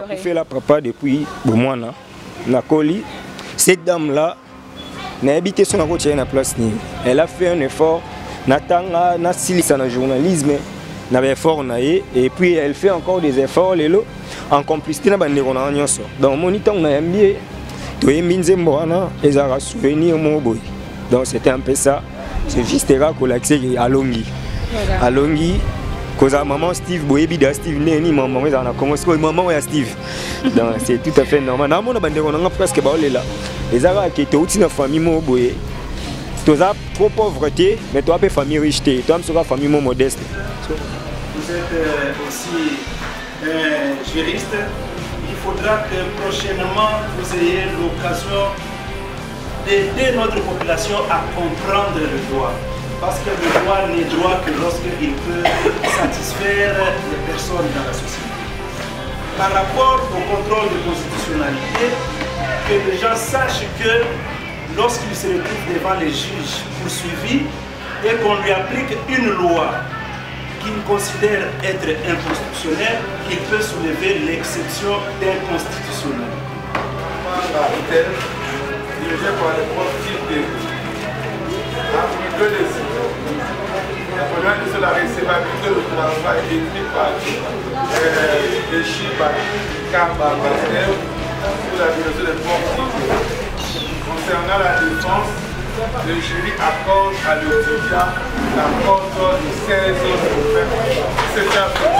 J'ai fait la papa depuis Boumouana, Nakoli. Cette dame-là n'a habité son côté à la place. Elle a fait un effort. Natanga, Nassilisa dans le journalisme, n'a effort et puis elle fait encore des efforts en complicité avec les gens. Donc mon temps on a aimé, tout est mis en et ça a souvenir mon boy. Donc c'était un peu ça. C'est juste là qu'on l'accès à Longi. À Longi, cause à maman Steve, boyebi de Steve Neni, maman on a commencé maman et Steve. Donc c'est tout à fait normal. Dans mon bande on a presque pas là. Les Arabes qui étaient aussi dans la famille mon boy. Tu as trop pauvreté, mais tu as une famille riche, tu as une famille modeste. Vous êtes aussi juriste. Il faudra que prochainement vous ayez l'occasion d'aider notre population à comprendre le droit. Parce que le droit n'est droit que lorsqu'il peut satisfaire les personnes dans la société. Par rapport au contrôle de constitutionnalité, que les gens sachent que lorsqu'il se retrouve devant les juges poursuivis et qu'on lui applique une loi qu'il considère être inconstitutionnelle, il peut soulever l'exception d'inconstitutionnelle. Dirigé par les profils de la première de la recevabilité du travail écrit par les Chiba, Kamba, Bastel, pour la direction des profils. Concernant la défense, le jury accorde à l'étudiant l'accord de 16 heures pour faire cette affaire.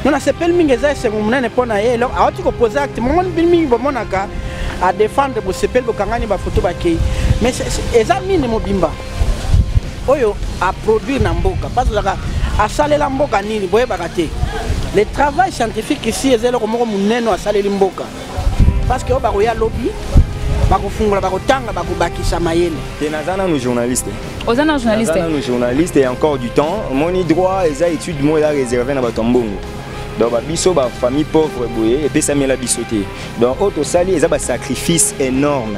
On s'appelle Mingeza et c'est mon nom pour naïe. Alors, à autre opposé acte, mon bilmi bomonaka à défendre pour s'appeler pour kangani ba photo bakei. Mais les amis ne mobimba. Oyo à produire namboka parce que à saler lamboka nini boye bakate. Le travail scientifique ici est là comme mon à saler limboka. Parce que ba roya lobby bakufungula bakotanga bakubakisa mayele. Et nazana nos journalistes. Ozana journaliste. Nos journalistes et encore du temps. Mon droit les études moi là réservé na batombongo. Donc biso ba famille pauvre boye et puis ça met la bisoté. Donc auto sali ils ont un sacrifice énorme.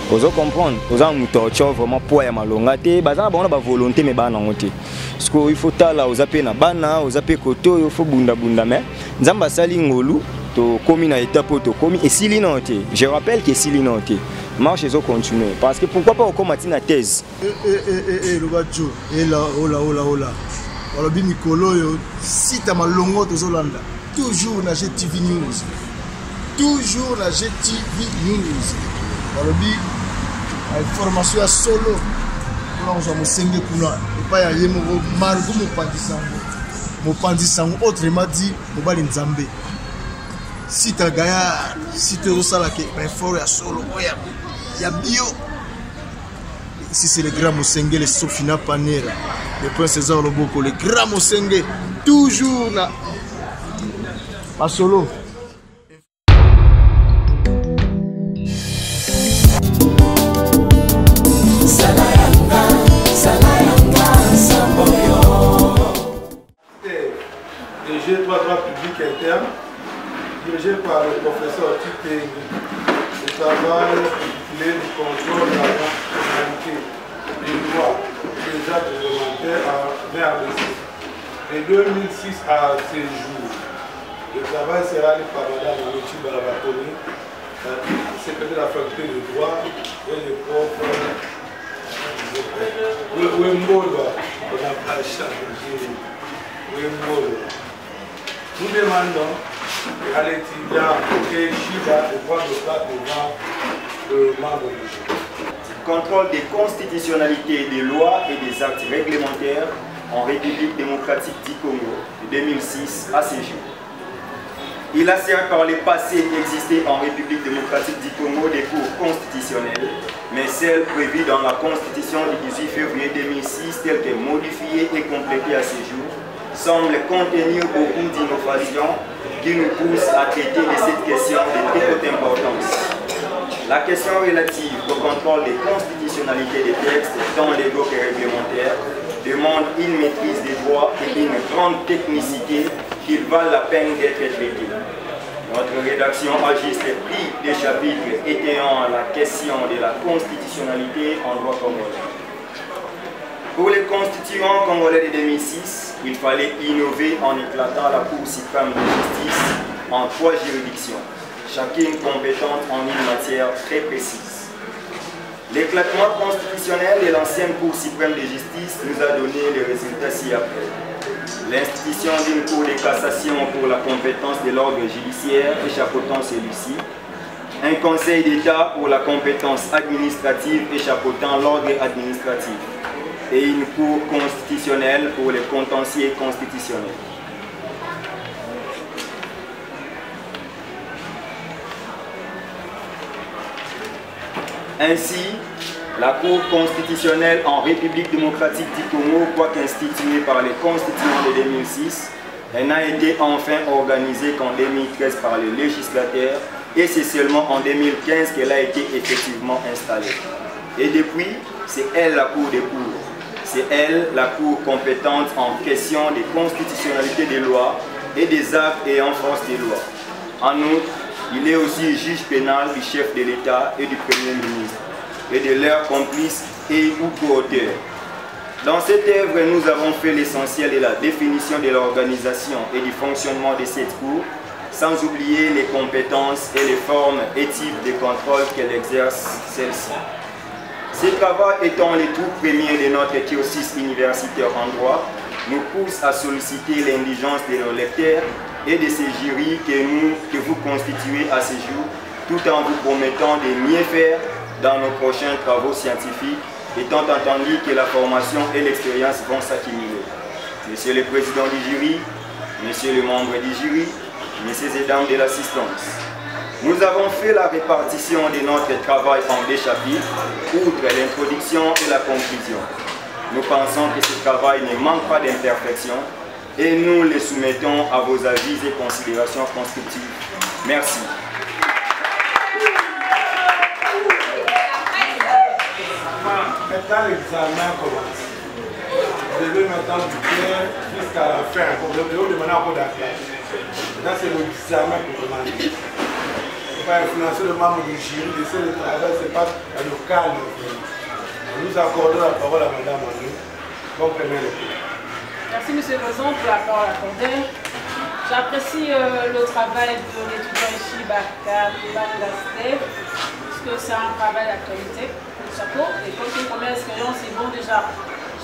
Vous comprendre, vous avez un torture vraiment pour ya malonga te, bazana ba volonté mais ba nangote. Parce que il faut tala aux appels na bana, aux appels koto, il faut bunda mais nzamba sali ngolu to komi na étape to komi et sili nanté. Je rappelle que sili nanté. Marche ils ont continué parce que pourquoi pas on matin na thèse. Le bacho et là ola. Alors bien Nicolo, si tu as ma longue Zolanda, toujours na GTV News. Toujours na GTV News. Alors bien, information à solo. Pour nous avons sengé kuna. Et pas y mo margo mo pandisango autrement dit mo bali nzambe. Si tu as gaillard, si tu as sala ke ben fort ya solo, ya bio. Ici c'est le grand Mosenge, le Sofina Panera, le prince César Loboko, le grand Mosenge, toujours là. Pas solo. Dirigé par le droit public interne, dirigé par le professeur Tupé, le travail du contrôle de la fonctionnalité des lois des actes réglementaires vers de 2006 à ces jours. Le travail sera allé par Madame Mouti Balabatoni, secrétaire de la faculté de droit et le prof Wembolo. On n'a pas changé. Wembolo. Nous demandons à l'étudiant et Chiba de prendre le plat devant le membre du jury. Contrôle des constitutionnalités des lois et des actes réglementaires en République démocratique du Congo de 2006 à ces jours. Il a certes par le passé existé en République démocratique du Congo des cours constitutionnels, mais celles prévues dans la Constitution du 18 février 2006, telle que modifiée et complétée à ces jours, semble contenir beaucoup d'innovations qui nous poussent à traiter de cette question de très haute importance. La question relative au contrôle des constitutionnalités des textes, tant légaux que réglementaires, demande une maîtrise des droits et une grande technicité qu'il valent la peine d'être traitée. Notre rédaction ajuste les prix des chapitres étayant la question de la constitutionnalité en droit congolais. Pour les constituants congolais de 2006, il fallait innover en éclatant la Cour suprême de justice en 3 juridictions, chacune compétente en une matière très précise. L'éclatement constitutionnel de l'ancienne Cour suprême de justice nous a donné les résultats ci-après. L'institution d'une Cour de cassation pour la compétence de l'ordre judiciaire échapeautant celui-ci, un Conseil d'État pour la compétence administrative échapeautant l'ordre administratif et une Cour constitutionnelle pour les contentieux constitutionnels. Ainsi, la Cour constitutionnelle en République démocratique du Congo, quoique instituée par les constituants de 2006, elle n'a été enfin organisée qu'en 2013 par le législateur et c'est seulement en 2015 qu'elle a été effectivement installée. Et depuis, c'est elle la Cour des cours. C'est elle la Cour compétente en question des constitutionnalités des lois et des actes ayant force des lois. En outre, il est aussi juge pénal du chef de l'État et du Premier ministre et de leurs complices et ou co-auteurs. Dans cette œuvre, nous avons fait l'essentiel de la définition de l'organisation et du fonctionnement de cette Cour, sans oublier les compétences et les formes et types de contrôle qu'elle exerce celle-ci. Ce travail étant les tout premiers de notre cursus universitaire en droit, nous pousse à solliciter l'indigence de nos lecteurs et de ces jurys que vous constituez à ce jour, tout en vous promettant de mieux faire dans nos prochains travaux scientifiques, étant entendu que la formation et l'expérience vont s'accumuler. Monsieur le Président du jury, Monsieur le membre du jury, Messieurs et Dames de l'assistance, nous avons fait la répartition de notre travail en 2 chapitres, outre l'introduction et la conclusion. Nous pensons que ce travail ne manque pas d'imperfection et nous le soumettons à vos avis et considérations constructives. Merci. Maintenant, l'examen commence. Vous devez m'attendre du clair jusqu'à la fin. Vous devez demander encore d'appel. Maintenant, c'est l'examen que vous demandez. Il ne faut pas influencer le membre du jury. Laisser le travail se passe dans le calme. Nous accordons la parole à Madame Manu. Comprenez le coup. Merci, Monsieur le Président, pour la parole accordée. J'apprécie le travail de l'étudiant ici, Bangaste, parce que c'est un travail d'actualité. Chapeau. Et comme c'est une première expérience, c'est bon déjà.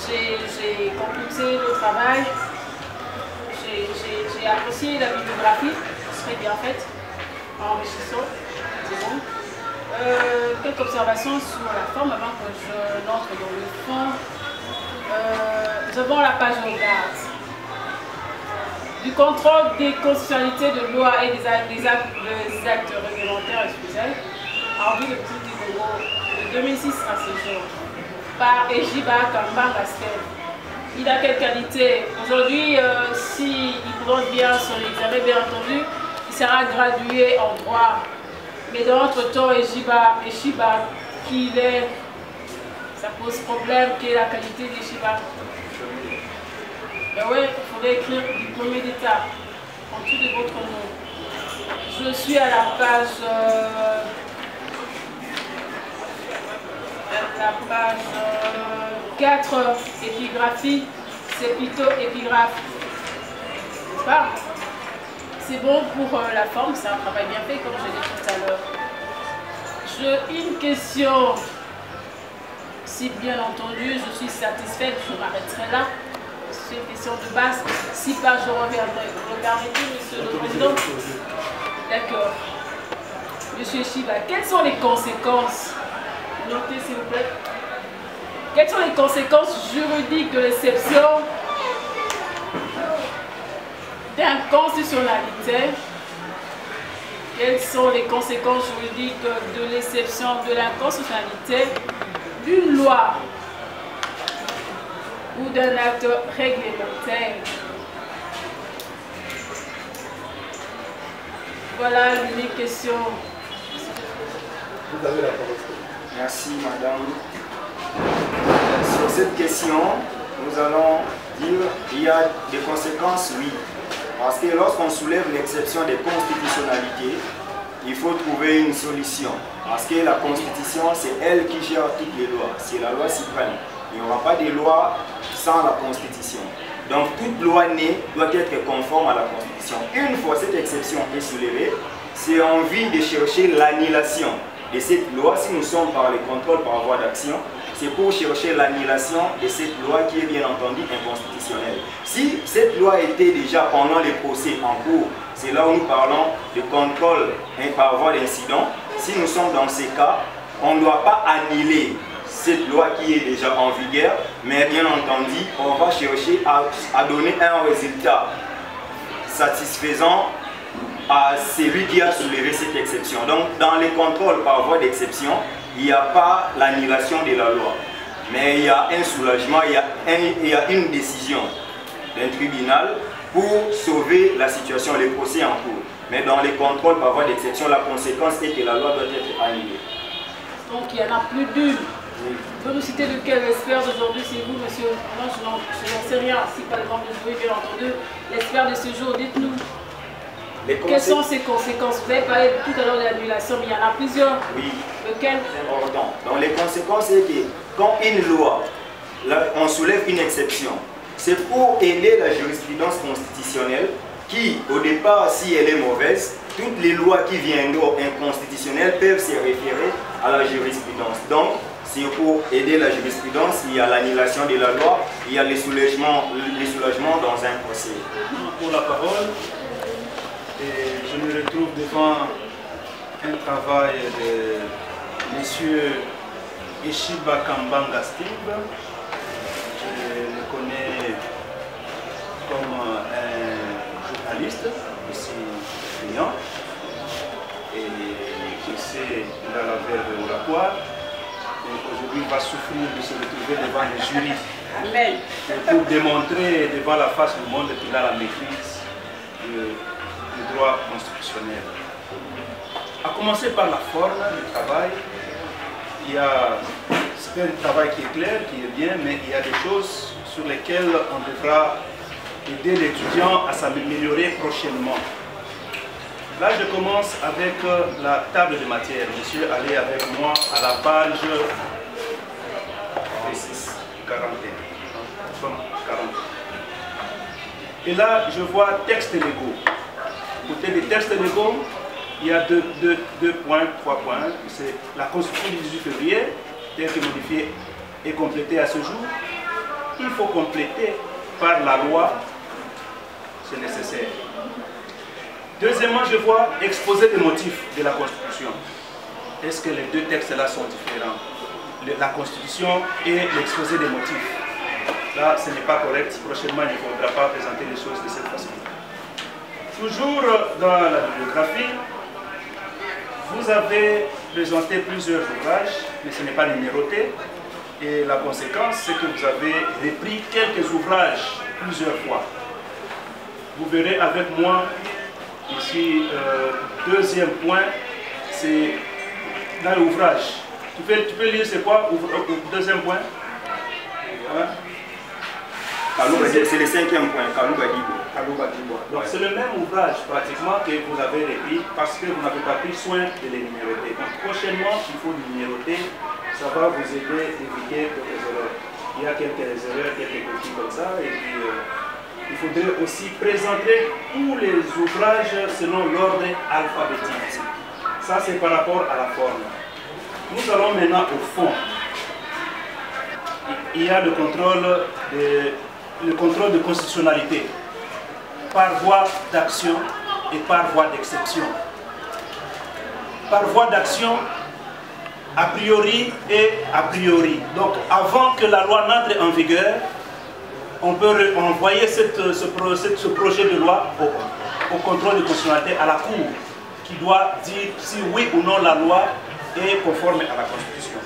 J'ai complété le travail, j'ai apprécié la bibliographie, très bien faite, enrichissant, c'est bon. Quelques observations sur la forme avant que je n'entre dans le fond. Nous avons la page de garde. Du contrôle des constitutionnalités de loi et des actes réglementaires, excusez, en vue de Petit Congo de 2006 à ce jour, par Ejiba Kambangastel. Il a quelle qualité? Aujourd'hui, s'il présente bien son examen, bien entendu, il sera gradué en droit. Mais dans l'entretemps, Ejiba, qui il est, ça pose problème, quelle est la qualité d'Ejiba? Ben oui, il faudrait écrire diplômé d'État en dessous de votre nom. Je suis à la page 4, épigraphie, c'est plutôt épigraphe. N'est-ce pas? C'est bon pour la forme, c'est un travail bien fait comme je l'ai dit tout à l'heure. J'ai une question. Si bien entendu je suis satisfaite, je m'arrêterai là. C'est une question de base. Si pas, je reviendrai. Vous permettez, Monsieur le Président? D'accord. Monsieur Chiba, quelles sont les conséquences? Notez s'il vous plaît. Quelles sont les conséquences juridiques de l'exception d'inconstitutionnalité? Quelles sont les conséquences juridiques de l'exception de l'inconstitutionnalité d'une loi ou d'un acte réglementaire? Voilà l'unique question. Vous avez la parole. Merci madame. Sur cette question, nous allons dire qu'il y a des conséquences, oui. Parce que lorsqu'on soulève l'exception des constitutionnalités, il faut trouver une solution. Parce que la Constitution, c'est elle qui gère toutes les lois. C'est la loi suprême. Il n'y aura pas de loi sans la Constitution. Donc toute loi née doit être conforme à la Constitution. Une fois cette exception est soulevée, c'est en vue de chercher l'annulation de cette loi. Si nous sommes par les contrôles par voie d'action, c'est pour chercher l'annulation de cette loi qui est bien entendu inconstitutionnelle. Si cette loi était déjà pendant les procès en cours, c'est là où nous parlons de contrôle par voie d'incident. Si nous sommes dans ces cas, on ne doit pas annuler cette loi qui est déjà en vigueur, mais bien entendu, on va chercher à donner un résultat satisfaisant à celui qui a soulevé cette exception. Donc, dans les contrôles par voie d'exception, il n'y a pas l'annulation de la loi, mais il y a un soulagement, il y a une décision d'un tribunal pour sauver la situation, les procès en cours. Mais dans les contrôles par voie d'exception, la conséquence est que la loi doit être annulée. Donc il y en a plus d'une. Vous pouvez nous citer lequel l'expert d'aujourd'hui, c'est vous, monsieur? Moi, je n'en sais rien. Si par exemple, vous avez bien entendu l'expert de ce jour, dites-nous. Quelles sont ces conséquences? Vous avez parlé tout à l'heure de l'annulation, mais il y en a plusieurs. Oui. Lequel? C'est important. Donc les conséquences, c'est que quand une loi, là, on soulève une exception, c'est pour aider la jurisprudence constitutionnelle qui, au départ, si elle est mauvaise, toutes les lois qui viendront inconstitutionnelles peuvent se référer à la jurisprudence. Donc, c'est pour aider la jurisprudence, il y a l'annulation de la loi, il y a les soulagements dans un procès. Pour la parole, et je me retrouve devant un travail de M. Eshiba Kambanga Steve. Je le connais comme un journaliste, ici client, et je sais qu'il a la verve oratoire. Donc aujourd'hui, il va souffrir de se retrouver devant les jurys. Amen. Pour démontrer devant la face du monde qu'il a la maîtrise du droit constitutionnel. À commencer par la forme du travail, c'est un travail qui est clair, qui est bien, mais il y a des choses sur lesquelles on devra aider l'étudiant à s'améliorer prochainement. Là, je commence avec la table de matière. Monsieur, allez avec moi à la page 41. Et là, je vois textes légaux. Côté des textes légaux, il y a deux points, 3 points. C'est la Constitution du 18 février, telle que modifiée et complétée à ce jour. Il faut compléter par la loi, c'est nécessaire. Deuxièmement, je vois exposer les motifs de la Constitution. Est-ce que les deux textes-là sont différents? La Constitution et l'exposé des motifs. Là, ce n'est pas correct. Prochainement, il ne faudra pas présenter les choses de cette façon. Toujours dans la bibliographie, vous avez présenté plusieurs ouvrages, mais ce n'est pas numéroté. Et la conséquence, c'est que vous avez repris quelques ouvrages plusieurs fois. Vous verrez avec moi ici, deuxième point, c'est dans l'ouvrage. Tu peux lire c'est quoi, deuxième point? Hein? C'est le 5e point, Kalouba Dibo. Donc c'est le même ouvrage pratiquement que vous avez repris parce que vous n'avez pas pris soin de les numéroter. Donc prochainement, il faut les numéroter, ça va vous aider à éviter quelques erreurs. Il y a quelques erreurs, quelques copies comme ça, et puis il faudrait aussi présenter tous les ouvrages selon l'ordre alphabétique. Ça c'est par rapport à la forme. Nous allons maintenant au fond. Il y a le contrôle de constitutionnalité par voie d'action et par voie d'exception. Par voie d'action, a priori et a priori. Donc avant que la loi n'entre en vigueur, on peut envoyer ce projet de loi au contrôle de constitutionnalité à la Cour, qui doit dire si oui ou non la loi est conforme à la Constitution.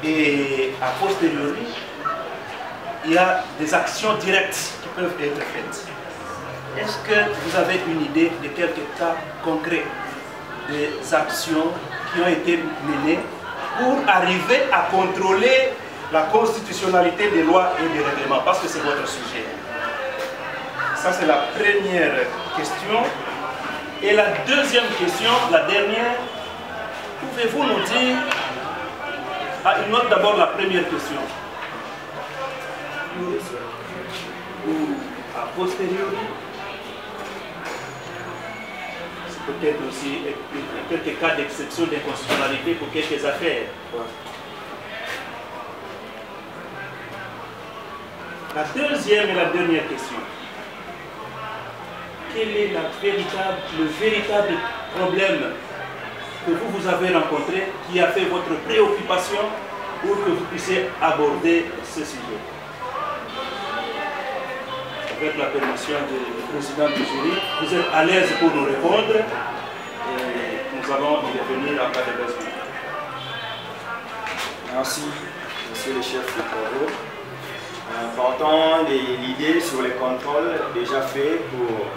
Et a posteriori, il y a des actions directes qui peuvent être faites. Est-ce que vous avez une idée de quelques cas concrets des actions qui ont été menées pour arriver à contrôler la constitutionnalité des lois et des règlements, parce que c'est votre sujet. Ça, c'est la première question. Et la deuxième question, la dernière, pouvez-vous nous dire, une note d'abord la première question. Ou a posteriori, c'est peut-être aussi quelques cas d'exception d'inconstitutionnalité pour quelques affaires. La deuxième et la dernière question. Quel est le véritable problème que vous avez rencontré qui a fait votre préoccupation pour que vous puissiez aborder ce sujet? Avec la permission du président du jury, vous êtes à l'aise pour nous répondre et nous allons y revenir en cas de besoin. Merci, monsieur le chef de travaux. Partant de l'idée sur les contrôles déjà faits pour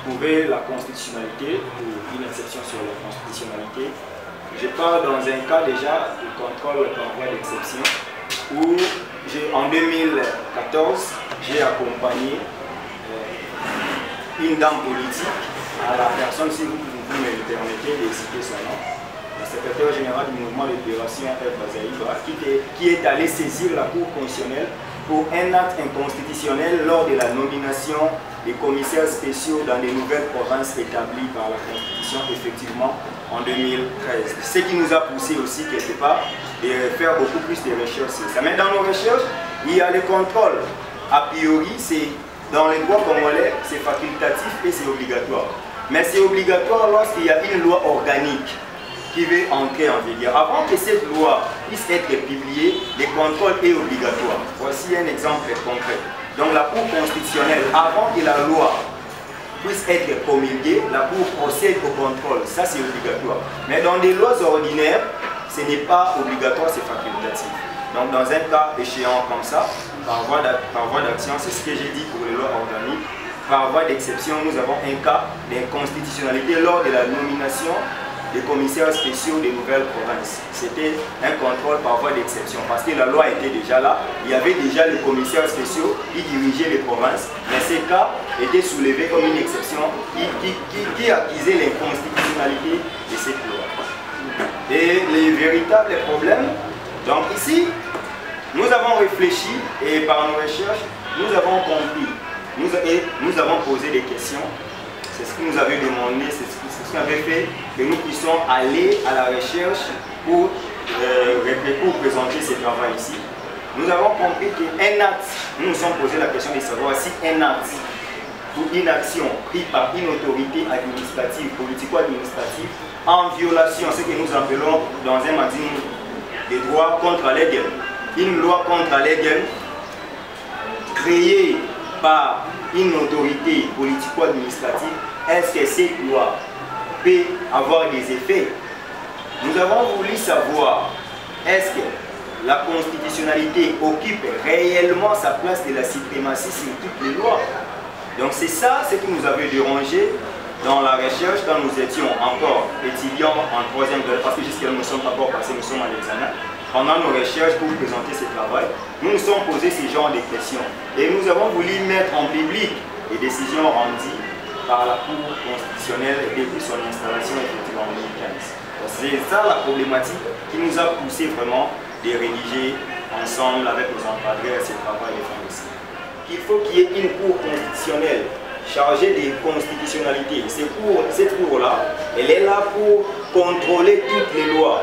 trouver la constitutionnalité ou une exception sur la constitutionnalité, je pars dans un cas déjà de contrôle par voie d'exception où en 2014 j'ai accompagné une dame politique à la personne, si vous me le permettez de citer son nom, le secrétaire général du mouvement de libération Bazaïba, qui est allé saisir la Cour constitutionnelle pour un acte inconstitutionnel lors de la nomination des commissaires spéciaux dans les nouvelles provinces établies par la Constitution, effectivement, en 2013. Ce qui nous a poussé aussi, quelque part, de faire beaucoup plus de recherches sur ça. Mais dans nos recherches, il y a les contrôles. A priori, c'est dans les droits congolais, c'est facultatif et c'est obligatoire. Mais c'est obligatoire lorsqu'il y a une loi organique qui veut entrer en vigueur. Avant que cette loi puisse être publiée, le contrôle est obligatoire. Voici un exemple concret. Donc la Cour constitutionnelle, avant que la loi puisse être promulguée, la Cour procède au contrôle. Ça, c'est obligatoire. Mais dans des lois ordinaires, ce n'est pas obligatoire, c'est facultatif. Donc dans un cas échéant comme ça, par voie d'action, c'est ce que j'ai dit pour les lois organiques. Par voie d'exception, nous avons un cas d'inconstitutionnalité lors de la nomination des commissaires spéciaux des nouvelles provinces. C'était un contrôle par voie d'exception parce que la loi était déjà là. Il y avait déjà les commissaires spéciaux qui dirigeaient les provinces, mais ces cas étaient soulevés comme une exception qui accusait l'inconstitutionnalité de cette loi. Et les véritables problèmes, donc ici, nous avons réfléchi et par nos recherches, nous avons compris, nous avons posé des questions. C'est ce que nous avait demandé, c'est ce qu'on avait fait, que nous puissions aller à la recherche pour présenter ce travail ici. Nous avons compris qu'un acte, nous nous sommes posé la question de savoir si un acte ou une action prise par une autorité administrative, politico-administrative, en violation, ce que nous appelons dans un magazine des droits contre la légale, une loi contre la légale créée par une autorité politico-administrative, est-ce que cette loi peut avoir des effets? Nous avons voulu savoir, est-ce que la constitutionnalité occupe réellement sa place de la suprématie sur toutes les lois? Donc c'est ça ce qui nous avait dérangé dans la recherche quand nous étions encore étudiants en troisième grade, parce que jusqu'à là nous ne sommes pas encore passés, nous sommes à l'examen. Pendant nos recherches pour présenter ce travail, nous nous sommes posés ce genre de questions. Et nous avons voulu mettre en public les décisions rendues par la Cour constitutionnelle depuis son installation effectivement en 2015. C'est ça la problématique qui nous a poussé vraiment de rédiger ensemble avec nos encadrés ce travail de faire ici. Qu'il faut qu'il y ait une Cour constitutionnelle chargée de constitutionnalité. Cette cour-là, elle est là pour contrôler toutes les lois.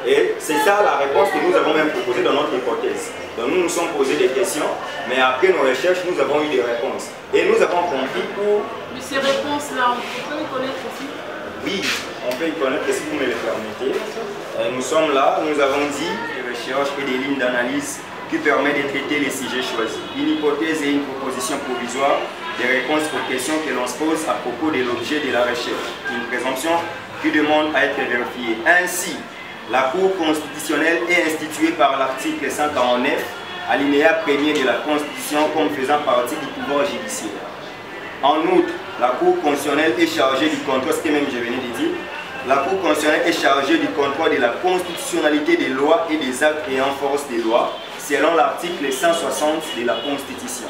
Et c'est ça la réponse que nous avons même proposée dans notre hypothèse. Donc nous nous sommes posé des questions, mais après nos recherches, nous avons eu des réponses. Et nous avons compris pour... Mais ces réponses-là, on peut les connaître aussi? Oui, on peut y connaître si vous me le permettez. Nous sommes là, nous avons dit des recherches et des lignes d'analyse qui permettent de traiter les sujets choisis. Une hypothèse et une proposition provisoire, des réponses aux questions que l'on se pose à propos de l'objet de la recherche. Une présomption qui demande à être vérifiée. Ainsi, la Cour constitutionnelle est instituée par l'article 149, alinéa 1er de la Constitution comme faisant partie du pouvoir judiciaire. En outre, la Cour constitutionnelle est chargée du contrôle, ce que même je venais de dire, La Cour constitutionnelle est chargée du contrôle de la constitutionnalité des lois et des actes ayant force des lois, selon l'article 160 de la Constitution.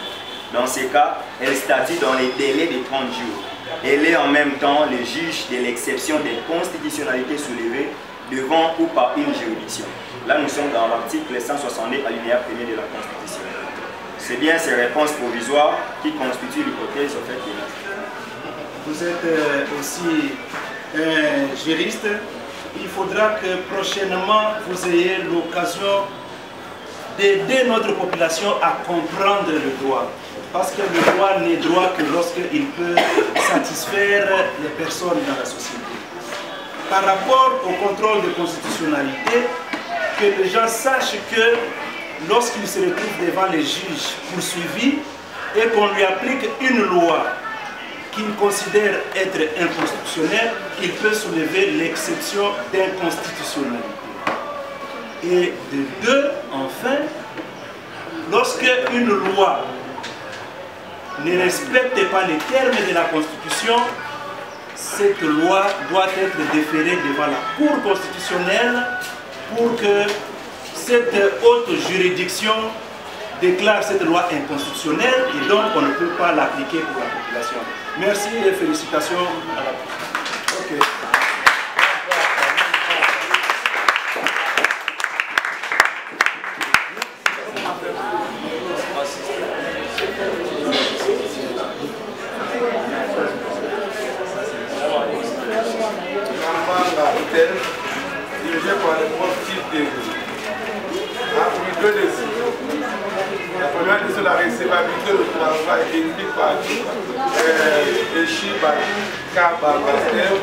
Dans ces cas, elle statue dans les délais de 30 jours. Elle est en même temps le juge de l'exception des constitutionnalités soulevées devant ou par une juridiction. Là, nous sommes dans l'article 162 alinéa 1er de la Constitution. C'est bien ces réponses provisoires qui constituent l'hypothèse au fait de Vous êtes aussi juriste. Il faudra que prochainement vous ayez l'occasion d'aider notre population à comprendre le droit. Parce que le droit n'est droit que lorsqu'il peut satisfaire les personnes dans la société. Par rapport au contrôle de constitutionnalité, que les gens sachent que lorsqu'ils se retrouvent devant les juges poursuivis et qu'on lui applique une loi qu'il considère être inconstitutionnelle, il peut soulever l'exception d'inconstitutionnalité. Et de deux, enfin, lorsque une loi ne respecte pas les termes de la Constitution, cette loi doit être déférée devant la Cour constitutionnelle pour que cette haute juridiction déclare cette loi inconstitutionnelle et donc on ne peut pas l'appliquer pour la population. Merci et félicitations à la okay. Dirigé par le prof Tite. La première question de la recevabilité du travail écrit par Echiba Kaba Bastel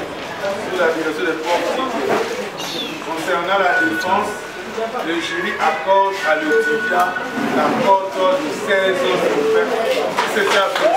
sous la direction de prof Tite. Concernant la défense, le jury accorde à l'étudiant la cote de 16 heures pour faire.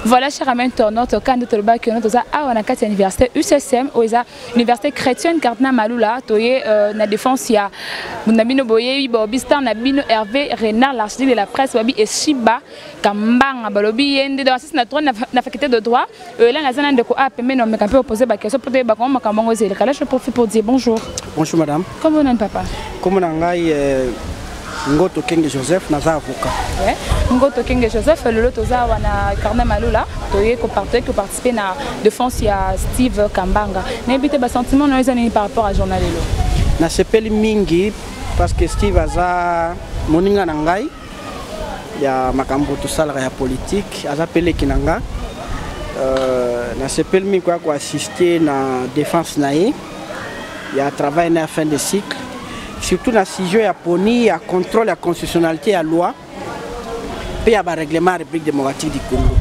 Voilà, chers amis internautes, au cas de Tolba, que nous avons à la université UCSM, l'université chrétienne Cardinal Maloula, na défense ya Nabino Boye, Bobistan, Nabino Hervé, Renard, l'archidiacre de la presse, Babi et Shiba, Kambang, Balobi, Yende, de la faculté de droit. Là, la zone de quoi mais non, mais quand on peut poser la question pour des bacons, ma Kambang osé. Je profite pour dire bonjour. Bonjour madame. Comment vous papa? Comment on a Ngoto Kenge Joseph, naza avocat. Ngoto Kenge Joseph, le lot oza wana Cardinal Maloula, toye ko participer na défense ya Steve Kambanga. N'habite ba sentiment na ezani par rapport à journal lelo. Na sepeli mingi parce que Steve aza moninga na ngai ya makambo to sala ya politique, aza pele kinanga. Na sepeli mingi kwa assister na défense na ye. Ya travail na fin de cycle. Surtout dans le sujet de la contrôle de la constitutionnalité de la loi et le règlement de la République démocratique du Congo.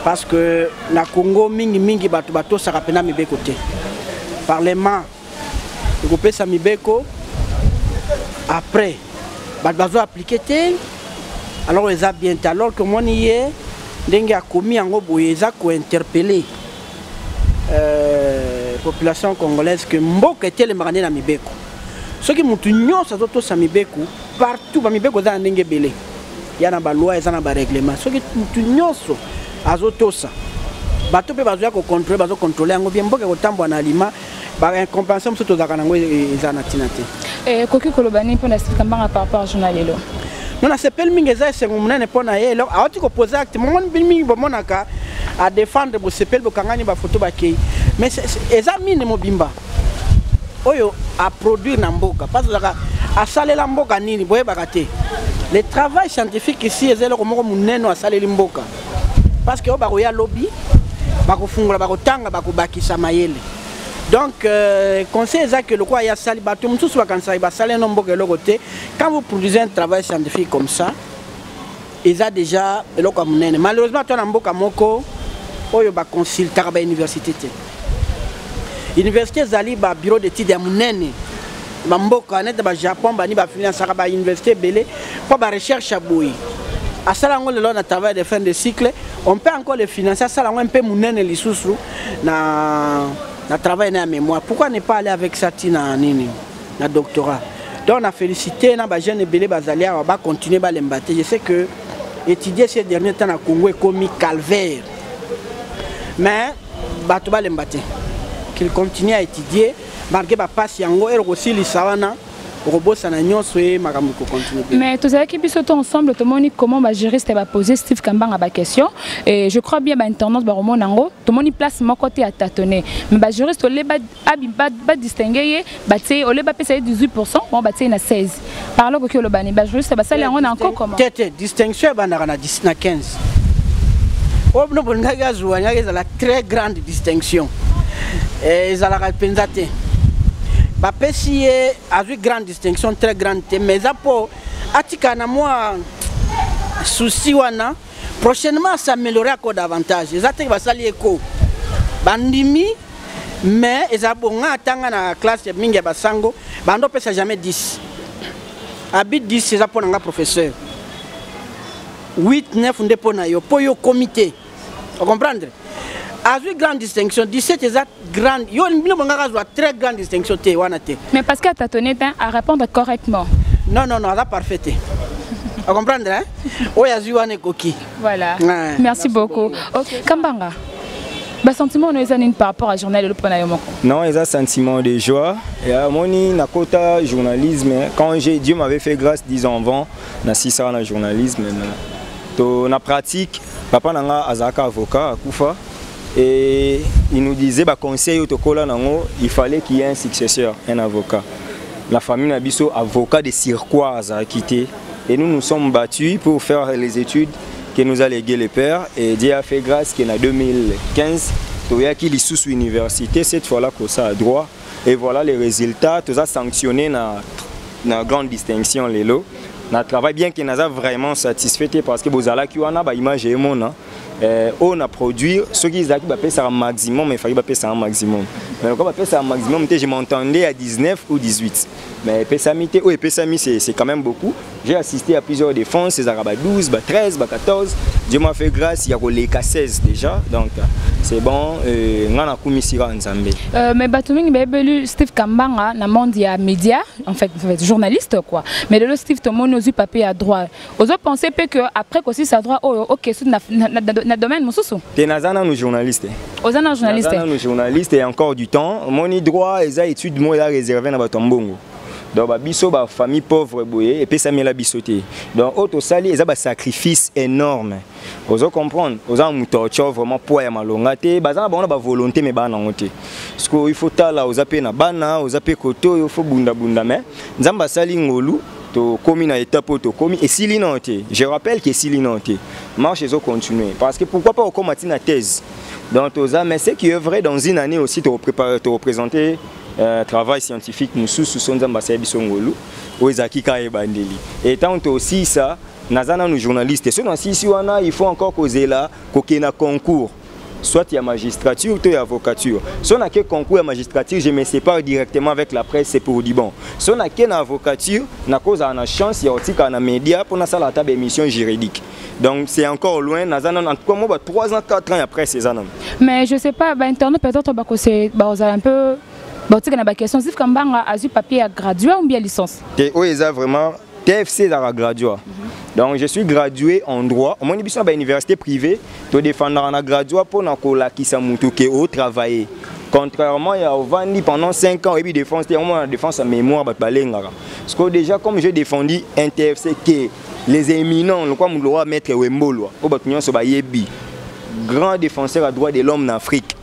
Parce que dans le Congo, mingi bato ça rappelle mes côté. Parlement, le groupe Samibeko après, bato appliqué alors ils ont bien alors que moi n'y est, dengue a commis en gros ils ont interpellé la population congolaise que Mboka était le maranier dans Mibeko. Ce qui est tout Samibeko, partout, Mibeko est ndenge belé. Il y a des lois, il y a des règlements. Ce qui est azotosa. Bato pe bazoya ko contrôler ngo bien Mboka ko tambwa na alima ba compensation surtout za kanango ezana tinate. Koki kolobani pour Steve Kambanga par rapport au journal lelo. Non na sepel mingeza sengo munene pona ye alors awati ko poser acte mon mingi bomonaka à défendre bo sepel bo kangani ba photo ba kei. Mais ezamine mobimba. oyo a produire na mboka parce que a salela mboka nini boye bakate le travail scientifique ici ezelo komoko muneno a saleli mboka parce que ba koya lobby ba kofungula ba kotanga ba kobakisa mayele donc conseil est que le quoi ya sali bato mususu bakanisa ba salé no mboka eloko te quand vous produisez un travail scientifique comme ça ils a déjà eloko munene malheureusement toi na mboka moko oyo ba consulter ba université te université zali ba bureau d'études ya munene ba mboka net ba Japon ba ni ba finance ba université belé pour ba recherche à boui à ça on le travail de fin de cycle on peut encore le financer ça un peu munene lisusu na travail na mémoire pourquoi ne pas aller avec ça tina nini na doctorat donc on a félicité na ba jeune belé bazalia ba continuer ba l'embater je sais que étudier ces derniers temps na Congo est comme calvaire mais bato ba l'embater qu'il continue à étudier malgré ba passe yango et aussi lisawana robosa na nyonso e makambo ko continuer. Mais tous avec biso to ensemble to moni comment ba juriste ba poser Steve Kambanga ba question et je crois bien ba internaute ba romo nango to moni place mon côté à tâtonner mais ba juriste le ba distinguer ba tse ole ba pesa 18% bon ba tse na 16 parlo ko le bani ba juriste ba sala yango na encore comment tete distinction ba na 10 na 15 o no bonga gazuwa nya la très grande distinction et ils la penzaté ba pesi a vu grande distinction très grande mais apo atika na moi souci wana prochainement s'améliorer encore davantage ezate ba sali eko bandimi mais ezabonga atanga na classe mingi ba sango bando pesa jamais 10 habit 10 ezapo na professeur 8 9 ndepo na yo po yo comité vous comprendre a vu grande distinction 17 exact grande yo très grande distinction te wana te mais parce que t'as donné à répondre correctement non ça parfait vous comprendre hein oya wana koki voilà merci beaucoup OK Kambanga ba sentiment no ezani par rapport à journal le pona yo moko non ez un sentiment de joie et à moni na kota journalisme quand Dieu m'avait fait grâce 10 ans avant na 6 ans na journalisme to na pratique papa nanga azaka avocat akufa. Et il nous disait, conseil il fallait qu'il y ait un successeur, un avocat. La famille Nabiso, avocat de Cirquois, a quitté. Et nous nous sommes battus pour faire les études que nous a légué le père. Et Dieu a fait grâce qu'en 2015, il y a qui sous université, cette fois-là, qu'on a droit. Et voilà les résultats, tout ça sanctionné dans la grande distinction, les lots. Notre travail, bien qu'il nous a vraiment satisfait, parce que vous avez l'image et mon. On a produit ce qui est un maximum, mais il fallait un maximum. Mais quand on a un maximum, je m'entendais à 19 ou 18. Mais Pesami, c'est quand même beaucoup. J'ai assisté à plusieurs défenses, c'est 12, 13, 14. Dieu m'a fait grâce, il y a les 16 déjà. Donc c'est bon, on a commis Nzambe. Mais Steve Kambanga, dans le monde il y a média, en fait journaliste quoi. Mais le Steve Tomono aussi papier à droit. Aux autres pensez que après aussi ça droit OK dans domaine mususu. T'es nazana nous journalistes. Aux ana journalistes. Nazana nous journalistes et encore du temps. Mon droit et ça études moi réservé dans Batombongo. Donc biso ba famille pauvre boye et puis ça met la bisoté. Donc auto sali et ça ba sacrifice énorme. Vous comprendre, vous avez torture vraiment poids ya malonga te, bazana ba volonté mais ba nango te. Parce que il faut tala aux appels na bana, aux appels koto, il faut bunda mais nzamba sali ngolu to komi na étape to komi et si l'inonté. Je rappelle que si l'inonté marche et continuer parce que pourquoi pas au combattre na thèse. Donc mais c'est qui est vrai dans une année aussi te représenter travail scientifique nous sous son ambassade bisongolu ou ezaki ka ebandeli et tant aussi ça nazana nous journalistes ce si wana il faut encore causer là kokena concours soit il y a magistrature ou il y a avocature si on a que concours à magistrature je me sépare directement avec la presse c'est pour dire bon si on a que avocature na cause a chance il y a aussi na média pour na sala table émission juridique donc c'est encore loin nazana en tout cas moi 3 ans 4 ans après ces années mais je sais pas internet peut-être c'est un peu bon, tu as une question, Steve Kambanga a eu papier à graduer ou bien licence? Oui, vraiment, TFC a gradué. Donc je suis gradué en droit. Mon émission à l'université privée, tu défendre un gradué pour au travailler. Contrairement à Ovandi pendant 5 ans, et puis défense en mémoire. Parce que déjà, comme j'ai défendu un TFC qui les éminents, le quoi nous mettre Wembolo, grand défenseur à droit de l'homme en Afrique.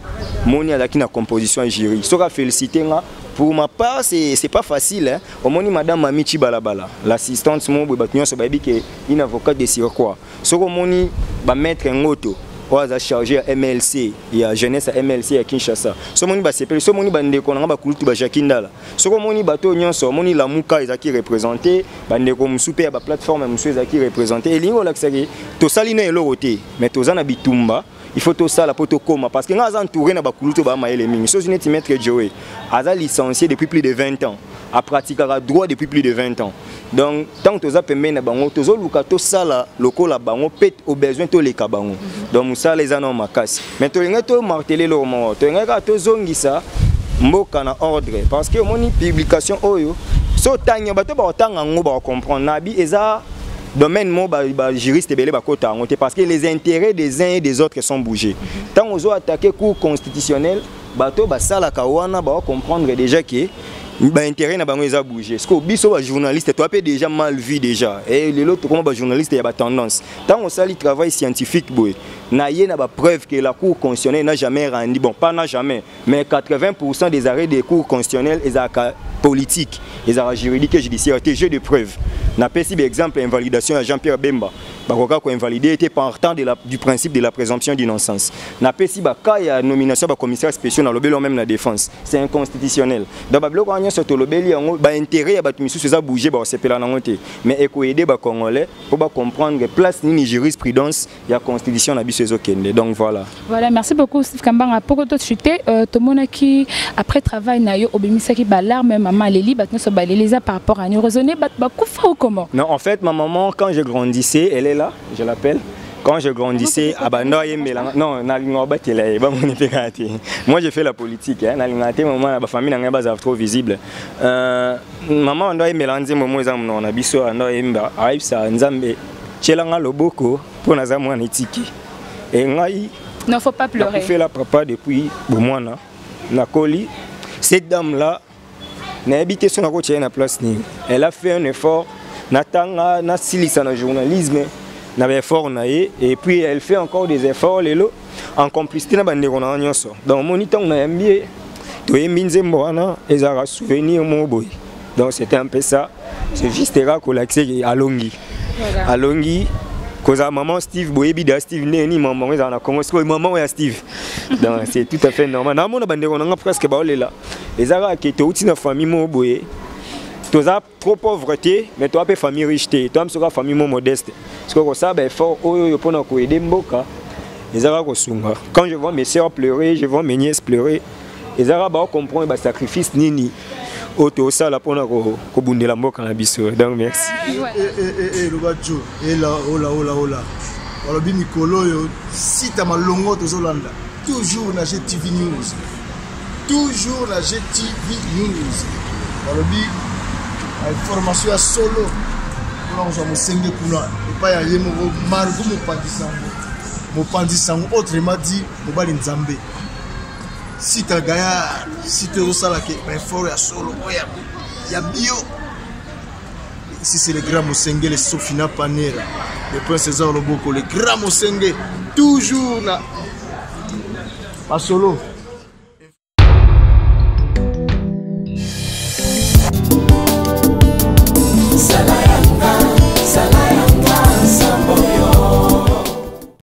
moni azaki na composition ya jury soka félicité nga pour ma part c'est pas facile hein omoni madame Mamichi Balabala l'assistante mo boy batunyo so babi ke une avocate de surcroît soko moni ba maître ngoto oaza chargé à MLC ya jeunesse à MLC à Kinshasa so moni ba sepeli so moni bandeko nga ba kulutu ba Jakindala soko moni bato nyonso moni la muka ezaki représenter bandeko musupe ya ba plateforme musu ezaki représenter elingo laksaki to salina elorote mais tozana bitumba il faut tout ça la poto coma parce que nous avons entouré na bakuluto ba maele mingi so une maître Joey a licencié depuis plus de 20 ans a pratiqué le droit depuis plus de 20 ans donc tant que tu as pembe na bango tozo luka to sala lokola bango pet au besoin to leka bango donc ça les anon makasi mais to nga to marteler le moment to nga to zongisa mboka na ordre parce que moni publication oyo so tanya bato ba tanga ngo ba comprendre nabi eza domaine mo ba juriste belé ba kota ngote parce que les intérêts des uns et des autres sont bougés tant on a attaqué cour constitutionnel bato ba sala kawana ba comprendre déjà que ba intérêt na bango eza bougé parce que biso ba journaliste toi déjà mal vu déjà et les autres comment ba journaliste y a ba tendance tant on sali travail scientifique boy na yé na ba preuve que la cour constitutionnelle n'a jamais rendu bon pas n'a jamais mais 80% des arrêts des cours constitutionnels eza politique les arrêts juridiques et judiciaires jeu de preuve n'a pas si exemple invalidation à Jean-Pierre Bemba bakoka ko invalidé était partant du principe de la présomption d'innocence n'a pas si ba cas ya nomination ba commissaire spécial dans le belo même la défense c'est inconstitutionnel donc ba bloko anya soto lobeli yango ba intérêt ya ba tumisu ça bouger ba sepela na ngote mais eko aider ba congolais pour ba comprendre place ni jurisprudence ya constitution na biso ezokende donc voilà merci beaucoup Steve Kambanga pour to chuter to monaki après travail na yo obimisaki ba larme maman leli ba tno ba leli par rapport à nous raisonner ba kufa ou comment? Non, en fait ma maman quand je grandissais elle est là je l'appelle. Quand je grandissais, non, moi j'ai fait la politique, ma famille n'a pas trop visible. Maman doit mélanger mon mot on a biso arrive ça nzambe chelanga loboko pour na zamwa netiki. Et ngai non faut pas pleurer. J'ai fait la papa depuis bomwana na koli cette dame là n'a habité son côté na place ni. Elle a fait un effort natanga na silisa na journalisme. Et puis elle fait encore des efforts en complicité na bandeko na nyonso donc moniteur na yambi to yeminze mbona ezara souvenir mo boy donc c'était un peu ça c'est juste là ko l'accès alongi alongi koza maman Steve boyebi da Steve neni maman ezara na Congo c'est maman ya Steve donc c'est tout à fait normal na mona bandeko na presque ba olela ezara ke to uti na famille mo boy toza trop pauvreté mais toi pe famille riche toi me famille modeste parce que ça ben fort oyo pona ko aider mboka ezara ko sunga quand je vois mes sœurs pleurer je vois mes nièces pleurer ezara ba comprendre ba sacrifice nini auto ça la pona ko bundela mboka na biso donc merci le bajo et là ola alors bi mikolo yo si ta malongo to zolanda toujours na GTV News toujours na GTV News alors bi formation à solo pour nous amosenge kuna et pas y mo margo mo pandisango autrement dit mo bali nzambe si ta gaya si te osala ke ben fort ya solo ya bio ici c'est le grand Mosenge le Sofina Panera le prince César Loboko le grand Mosenge toujours là pas solo